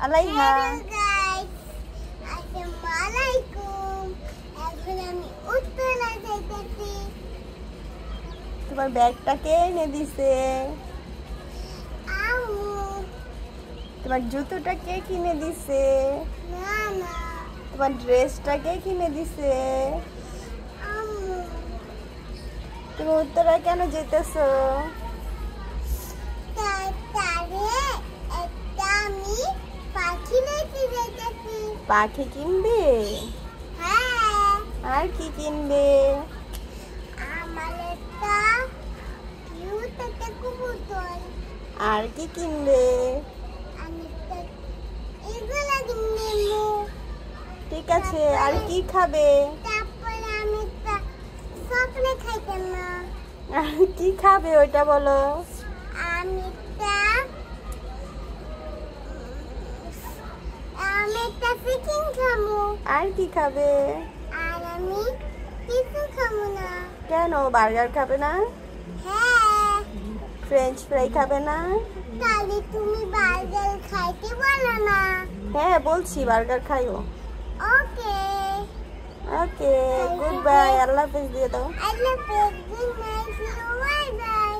আলাইহা। গাইস, আসসালামু আলাইকুম। এখন আমি উত্তরা যাইতেছি। তোমার ব্যাগটা কে এনে দিছে? আম্মু। তোমার জুতোটা কে কিনে দিছে? না না, তোমার ড্রেসটা কে কিনে দিছে? আম্মু। তুমি উত্তরায় কেন যেতেছো? তারে একটা আমি পাখি লইতে যাইতেছি। পাখি কিনবে? হ্যাঁ, আর কি কিনবে? আমার একটা কিউট একটা কবুতর। আর কি কিনবে? আমি একটা এগুলা কিনবো। ঠিক আছে, আর কি খাবে? তারপরে আমি একটা স্বপ্নে খাইতাম না। আর কি খাবে ওইটা বলো। আমি একটা চিকেন খাবো। আর কি খাবে? আর আমি কিছু খাবো না। কেন বার্গার খাবে না? হ্যাঁ, ফ্রেঞ্চ ফ্রাই খাবে না? তাহলে তুমি বার্গার খাইতে বলো না। হ্যাঁ বলছি বার্গার খাইও। ওকে, ওকে, গুড বাই, আল্লাহ হাফেজ দিয়ে দাও। আল্লাহ হাফেজ, গুড নাইট, বাই বাই।